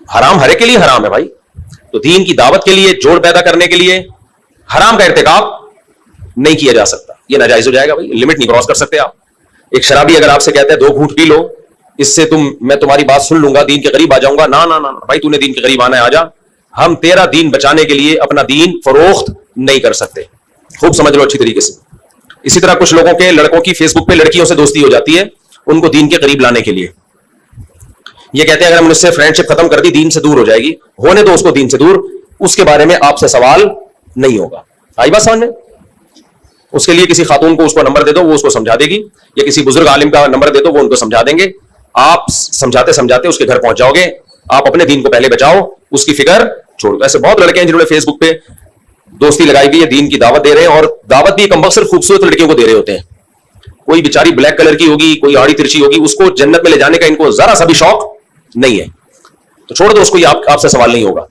حرام ہر ایک کے لیے حرام ہے بھائی. تو دین کی دعوت کے لیے جوڑ پیدا کرنے کے لیے حرام کا ارتکاب نہیں کیا جا سکتا. یہ ناجائز ہو جائے گا بھائی, لمٹ نہیں کراس کر سکتے آپ. ایک شرابی اگر آپ سے کہتا ہے 2 گھونٹ پی لو, اس سے میں تمہاری بات سن لوں گا, دین کے قریب آ جاؤں گا, نہ نہ نہ بھائی, تو نے دین کے قریب آنا ہے, آ جا. ہم تیرا دین بچانے کے لیے اپنا دین فروخت نہیں کر سکتے. خوب سمجھ لو اچھی طریقے سے. اسی طرح کچھ لوگوں کے لڑکوں کی فیس بک پہ لڑکیوں سے دوستی ہو جاتی ہے ان کو دین کے قریب لانے کے لیے. یہ کہتے ہیں اگر ہم نے اس سے فرینڈ شپ ختم کر دی دین سے دور ہو جائے گی. ہونے دو اس کو دین سے دور, اس کے بارے میں آپ سے سوال نہیں ہوگا. آئی بات سمجھ میں؟ اس کے لیے کسی خاتون کو اس کو نمبر دے دو, وہ اس کو سمجھا دے گی, یا کسی بزرگ عالم کا نمبر دے دو, وہ ان کو سمجھا دیں گے. آپ سمجھاتے سمجھاتے اس کے گھر پہنچ جاؤ گے. آپ اپنے دین کو پہلے بچاؤ, اس کی فکر چھوڑو. ایسے بہت لڑکے ہیں جنہوں نے فیس بک پہ دوستی لگائی ہوئی ہے, دین کی دعوت دے رہے ہیں, اور دعوت بھی کم صرف خوبصورت لڑکیوں کو دے رہے ہوتے ہیں. کوئی بیچاری بلیک کلر کی ہوگی, کوئی آڑی ترچی ہوگی, اس کو جنت میں لے جانے کا ان کو ذرا سا بھی شوق نہیں ہے. تو چھوڑ دو اس کو, آپ سے سوال نہیں ہوگا.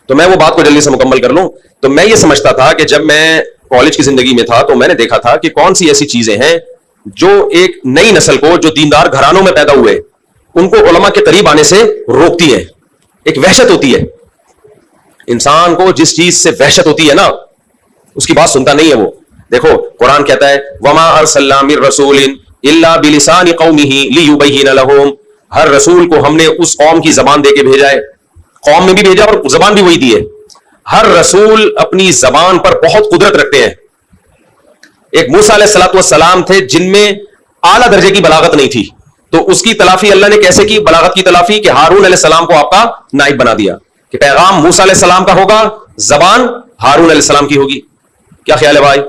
تو میں وہ بات کو جلدی سے مکمل کر لوں. تو میں یہ سمجھتا تھا کہ جب میں کالج کی زندگی میں تھا تو میں نے دیکھا تھا کہ کون سی ایسی چیزیں ہیں جو ایک نئی نسل کو, جو دیندار گھرانوں میں پیدا ہوئے, ان کو علماء کے قریب آنے سے روکتی ہیں. ایک وحشت ہوتی ہے انسان کو, جس چیز سے وحشت ہوتی ہے نا, اس کی بات سنتا نہیں ہے وہ. دیکھو قرآن کہتا ہے وما ارسلنا من رسول الا بلسان قومه ليبين لهم, ہر رسول کو ہم نے اس قوم کی زبان دے کے بھیجا ہے. قوم میں بھی بھیجا اور زبان بھی وہی دی ہے. ہر رسول اپنی زبان پر بہت قدرت رکھتے ہیں. ایک موسیٰ علیہ الصلوۃ والسلام تھے جن میں اعلیٰ درجے کی بلاغت نہیں تھی, تو اس کی تلافی اللہ نے کیسے کی بلاغت کی تلافی, کہ ہارون علیہ السلام کو آپ کا نائب بنا دیا, کہ پیغام موسیٰ علیہ السلام کا ہوگا, زبان ہارون علیہ السلام کی ہوگی. کیا خیال ہے بھائی؟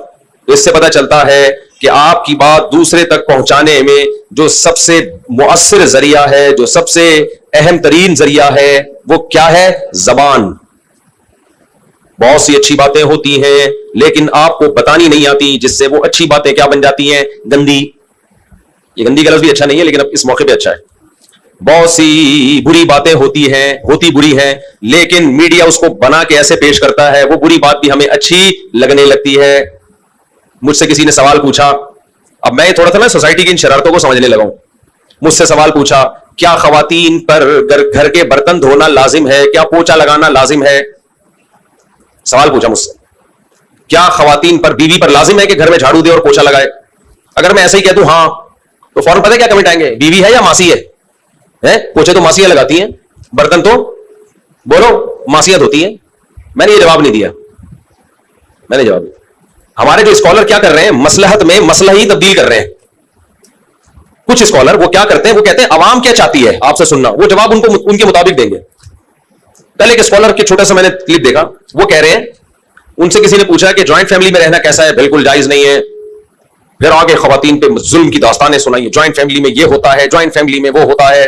اس سے پتہ چلتا ہے کہ آپ کی بات دوسرے تک پہنچانے میں جو سب سے مؤثر ذریعہ ہے, جو سب سے اہم ترین ذریعہ ہے, وہ کیا ہے؟ زبان. بہت سی اچھی باتیں ہوتی ہیں لیکن آپ کو بتانی نہیں آتی, جس سے وہ اچھی باتیں کیا بن جاتی ہیں؟ گندی. یہ گندی کا لفظ بھی اچھا نہیں ہے لیکن اب اس موقع پہ اچھا ہے. بہت سی بری باتیں ہوتی بری ہیں, لیکن میڈیا اس کو بنا کے ایسے پیش کرتا ہے, وہ بری بات بھی ہمیں اچھی لگنے لگتی ہے. مجھ سے کسی نے سوال پوچھا, اب میں تھوڑا سا سوسائٹی کی ان شرارتوں کو سمجھنے لگا ہوں. مجھ سے سوال پوچھا, کیا خواتین پر گھر کے برتن دھونا لازم ہے, کیا پوچھا لگانا لازم ہے؟ سوال پوچھا مجھ سے, کیا خواتین پر, بیوی پر لازم ہے کہ گھر میں جھاڑو دے اور پوچھا لگائے؟ اگر میں ایسے ہی کہہ دوں ہاں, تو فوراً پتہ ہے کیا کمنٹ آئیں گے؟ بیوی ہے یا ماسی ہے؟ پوچھے تو ماسیاں لگاتی ہیں, برتن تو بولو ماسیاں دھوتی ہیں. میں نے یہ جواب نہیں دیا. ہمارے جو اسکالر کیا کر رہے ہیں, مصلحت میں مسئلہ ہی تبدیل کر رہے ہیں. کچھ اسکالر وہ کیا کرتے ہیں, وہ کہتے ہیں عوام کیا چاہتی ہے آپ سے سننا, وہ جواب ان کے مطابق دیں گے. کل ایک اسکالر کے چھوٹا سا میں نے کلپ دیکھا, وہ کہہ رہے ہیں, ان سے کسی نے پوچھا کہ جوائنٹ فیملی میں رہنا کیسا ہے, بالکل جائز نہیں ہے. پھر آگے خواتین پہ ظلم کی داستانیں سنائی, جوائنٹ فیملی میں یہ ہوتا ہے, جوائنٹ فیملی میں وہ ہوتا ہے,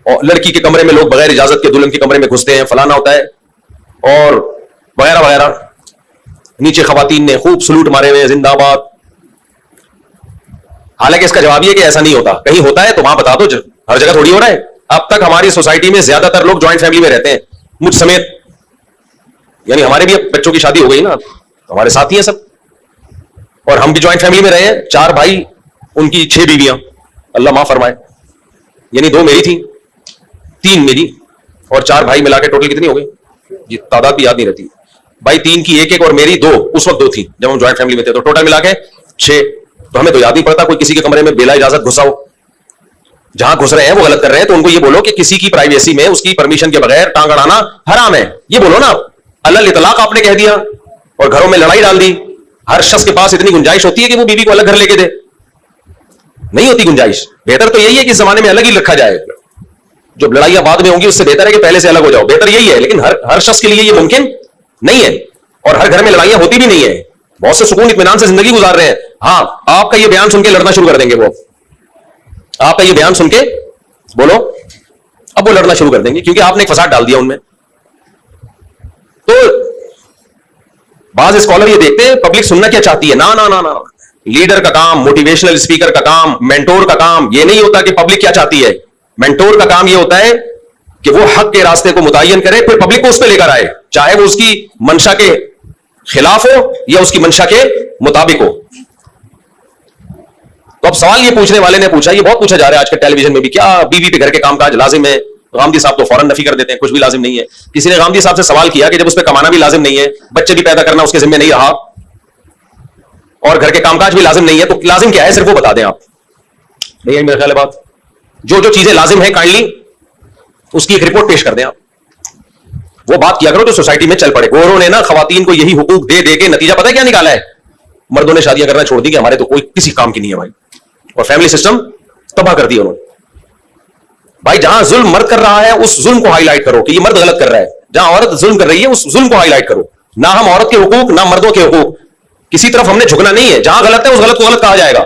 اور لڑکی کے کمرے میں لوگ بغیر اجازت کے دلہن کے کمرے میں گھستے ہیں, فلانا ہوتا ہے, اور وغیرہ وغیرہ. نیچے خواتین نے خوب سلوٹ مارے ہوئے, زندہ باد. حالانکہ اس کا جواب یہ کہ ایسا نہیں ہوتا. کہیں ہوتا ہے تو وہاں بتا دو, ہر جگہ تھوڑی ہو رہا ہے. اب تک ہماری سوسائٹی میں زیادہ تر لوگ جوائنٹ فیملی میں رہتے ہیں, مجھ سمیت. یعنی ہمارے بھی بچوں کی شادی ہو گئی نا, ہمارے ساتھی ہیں سب, اور ہم بھی جوائنٹ فیملی میں رہے ہیں. 4 بھائی, ان کی 6 بیویاں, اللہ معاف فرمائے. یعنی 2 میری تھیں, 3 میری, اور 4 بھائی ملا کے ٹوٹل کتنی ہو گئی, یہ تعداد بھی یاد نہیں رہتی. بھائی 3 کی 1 اور میری 2, اس وقت 2 تھی جب ہم جوائنٹ فیملی میں تھے, تو ٹوٹل ملا کے 6. تو ہمیں تو یاد نہیں پڑتا کوئی کسی کے کمرے میں بلا اجازت گھسا ہو. جہاں گھس رہے ہیں وہ غلط کر رہے ہیں, تو ان کو یہ بولو کہ کسی کی پرائیویسی میں اس کی پرمیشن کے بغیر ٹانگ اڑانا حرام ہے. یہ بولو نا, اللہ اطلاق آپ نے کہہ دیا اور گھروں میں لڑائی ڈال دی. ہر شخص کے پاس اتنی گنجائش ہوتی ہے کہ وہ بیوی کو الگ گھر لے کے دے؟ نہیں ہوتی گنجائش. بہتر تو یہی ہے کہ اس زمانے میں الگ ہی رکھا جائے. جو لڑائیاں بعد میں ہوں گی اس سے بہتر ہے کہ پہلے سے الگ ہو جاؤ. بہتر یہی ہے, لیکن ہر شخص کے لیے یہ ممکن نہیں ہے, اور ہر گھر میں لڑائیاں ہوتی بھی نہیں ہے. بہت سے سکون اطمینان سے زندگی گزار رہے ہیں. ہاں, آپ کا یہ بیان سن کے لڑنا شروع کر دیں گے. وہ آپ کا یہ بیان سن کے بولو, اب وہ لڑنا شروع کر دیں گے, کیونکہ آپ نے ایک فساد ڈال دیا ان میں. تو بعض اسکالر یہ دیکھتے ہیں پبلک سننا کیا چاہتی ہے. نا نا نا نا, لیڈر کا کام, موٹیویشنل اسپیکر کا کام, مینٹور کا کام یہ نہیں ہوتا کہ پبلک کیا چاہتی ہے. مینٹور کا کام یہ ہوتا ہے کہ وہ حق کے راستے کو متعین کرے, پھر پبلک کو اس پہ لے کر آئے, چاہے وہ اس کی منشا کے خلاف ہو یا اس کی منشا کے مطابق ہو. تو اب سوال یہ پوچھنے والے نے پوچھا, یہ بہت پوچھا جا رہا ہے آج کل ٹیلی ویژن میں بھی, کیا بیوی پہ گھر کے کام کاج لازم ہے, غامدی صاحب تو فوراً نفی کر دیتے ہیں, کچھ بھی لازم نہیں ہے. کسی نے غامدی صاحب سے سوال کیا کہ جب اس پہ کمانا بھی لازم نہیں ہے, بچے بھی پیدا کرنا اس کے ذمہ نہیں رہا, اور گھر کے کام کاج بھی لازم نہیں ہے, تو لازم کیا ہے صرف وہ بتا دیں آپ. نہیں ہے میرا خیال ہے بات. جو جو چیزیں لازم ہیں کائنڈلی اس کی ایک رپورٹ پیش کر دیں آپ, وہ بات کیا کرو تو سوسائٹی میں چل پڑے. گوروں نے نا خواتین کو یہی حقوق دے دے کے نتیجہ پتہ ہے کیا نکالا ہے؟ مردوں نے شادیاں کرنا چھوڑ دی کہ ہمارے تو کوئی کسی کام کی نہیں ہے بھائی, اور فیملی سسٹم تباہ کر دیا انہوں نے. بھائی جہاں ظلم مرد کر رہا ہے اس ظلم کو ہائی لائٹ کرو کہ یہ مرد غلط کر رہا ہے, جہاں عورت ظلم کر رہی ہے اس ظلم کو ہائی لائٹ کرو. نہ ہم عورت کے حقوق نہ مردوں کے حقوق کسی طرف ہم نے جھکنا نہیں ہے, جہاں غلط ہے اس غلط کو غلط کہا جائے گا.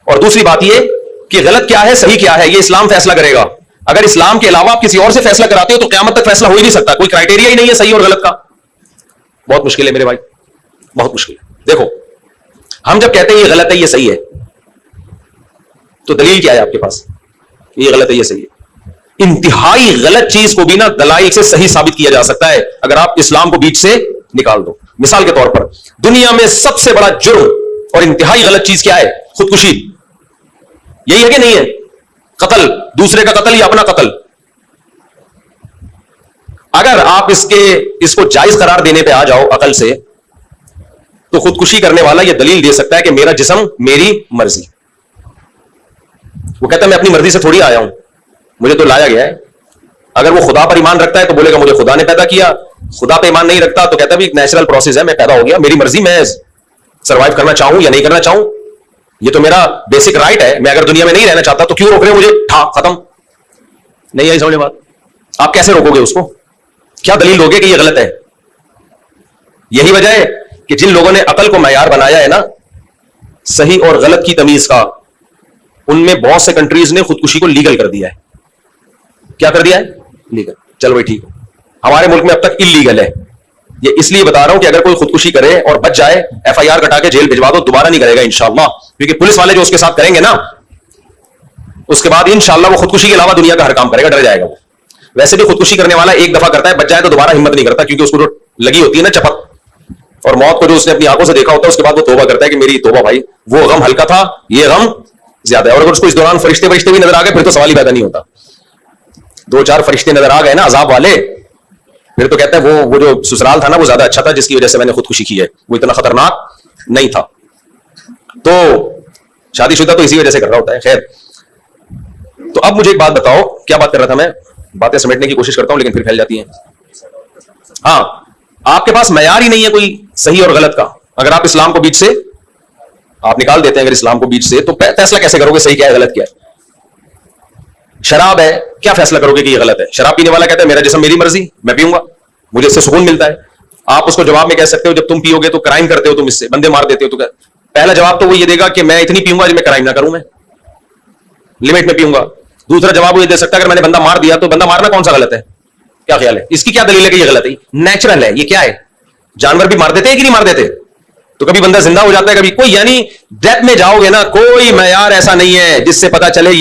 اور دوسری بات یہ کہ غلط کیا ہے صحیح کیا ہے یہ اسلام فیصلہ کرے گا. اگر اسلام کے علاوہ آپ کسی اور سے فیصلہ کراتے ہو تو قیامت تک فیصلہ ہو ہی نہیں سکتا, کوئی کرائٹیریا ہی نہیں ہے صحیح اور غلط کا. بہت مشکل ہے میرے بھائی, بہت مشکل ہے. دیکھو ہم جب کہتے ہیں یہ غلط ہے یہ صحیح ہے تو دلیل کیا ہے آپ کے پاس؟ یہ غلط ہے یہ صحیح ہے. انتہائی غلط چیز کو بھی نا دلائل سے صحیح ثابت کیا جا سکتا ہے اگر آپ اسلام کو بیچ سے نکال دو. مثال کے طور پر دنیا میں سب سے بڑا جرم اور انتہائی غلط چیز کیا ہے؟ خودکشی. یہی ہے کہ نہیں ہے؟ قتل, دوسرے کا قتل یا اپنا قتل. اگر آپ اس کو جائز قرار دینے پہ آ جاؤ عقل سے تو خودکشی کرنے والا یہ دلیل دے سکتا ہے کہ میرا جسم میری مرضی. وہ کہتا ہے میں اپنی مرضی سے تھوڑی آیا ہوں, مجھے تو لایا گیا ہے. اگر وہ خدا پر ایمان رکھتا ہے تو بولے گا مجھے خدا نے پیدا کیا. خدا پہ ایمان نہیں رکھتا تو کہتا ہے ایک نیچرل پروسیس ہے, میں پیدا ہو گیا, میری مرضی, میں سروائیو کرنا چاہوں یا نہیں کرنا چاہوں, یہ تو میرا بیسک رائٹ ہے. میں اگر دنیا میں نہیں رہنا چاہتا تو کیوں روک رہے مجھے؟ ختم. نہیں آئی سمجھ بات؟ آپ کیسے روکو گے اس کو؟ کیا دلیل ہوگی کہ یہ غلط ہے؟ یہی وجہ ہے کہ جن لوگوں نے عقل کو معیار بنایا ہے نا صحیح اور غلط کی تمیز کا, ان میں بہت سے کنٹریز نے خودکشی کو لیگل کر دیا ہے. کیا کر دیا ہے؟ لیگل. چلو بھائی ٹھیک ہے, ہمارے ملک میں اب تک انلیگل ہے. یہ اس لیے بتا رہا ہوں کہ اگر کوئی خودکشی کرے اور بچ جائے ایف آئی آر کٹا کے جیل بھجوا دو, دوبارہ نہیں کرے گا انشاءاللہ, کیونکہ پولیس والے جو اس کے ساتھ کریں گے نا اس کے بعد انشاءاللہ وہ خودکشی کے علاوہ دنیا کا ہر کام کرے گا, ڈر جائے گا. ویسے بھی خودکشی کرنے والا ایک دفعہ کرتا ہے, بچ جائے تو دوبارہ ہمت نہیں کرتا, کیونکہ اس کو جو لگی ہوتی ہے نا چپک, اور موت کو جو اس نے اپنی آنکھوں سے دیکھا ہوتا ہے اس کے بعد وہ توبہ کرتا ہے کہ میری توبہ بھائی, وہ غم ہلکا تھا یہ غم زیادہ ہے. اور اگر اس کو اس دوران فرشتے بھی نظر آ گئے پھر تو سوال ہی پیدا نہیں ہوتا. 2-4 فرشتے نظر آ گئے نا عذاب والے, پھر تو کہتا ہے وہ جو سسرال تھا نا وہ زیادہ اچھا تھا جس کی وجہ سے میں نے خودکشی کی ہے, وہ اتنا خطرناک نہیں تھا. تو شادی شدہ تو اسی وجہ سے کر رہا ہوتا ہے. خیر, تو اب مجھے ایک بات بتاؤ, کیا بات کر رہا تھا میں؟ باتیں سمیٹنے کی کوشش کرتا ہوں لیکن پھر پھیل جاتی ہیں. ہاں, آپ کے پاس معیار ہی نہیں ہے کوئی صحیح اور غلط کا. اگر آپ اسلام کو بیچ سے آپ نکال دیتے ہیں اگر اسلام کو بیچ سے, تو فیصلہ کیسے کرو گے صحیح کیا ہے غلط کیا ہے؟ شراب ہے, کیا فیصلہ کرو گے کہ یہ غلط ہے؟ شراب پینے والا کہتا ہے میرا جسم میری مرضی, میں پیوں گا, مجھے اس سے سکون ملتا ہے. آپ اس کو جواب میں کہہ سکتے ہو جب تم پیو گے تو کرائم کرتے ہو, تم اس سے بندے مار دیتے ہو, تو پہلا جواب تو وہ یہ دے گا کہ میں اتنی پیوں گا جو میں کرائم نہ کروں, میں لمٹ میں پیوں گا. دوسرا جواب وہ یہ دے سکتا ہے اگر میں نے بندہ مار دیا تو بندہ مارنا کون سا غلط ہے؟ کیا خیال ہے اس کی؟ کیا دلیل ہے کہ یہ غلط ہے؟ نیچرل ہے. یہ کیا ہے؟ جانور بھی مار دیتے ہیں کہ نہیں مار دیتے؟ تو کبھی بندہ زندہ ہو جاتا ہے کبھی کوئی, یعنی ڈیتھ میں جاؤ گے نا, کوئی معیار ایسا نہیں ہے جس سے پتا چلے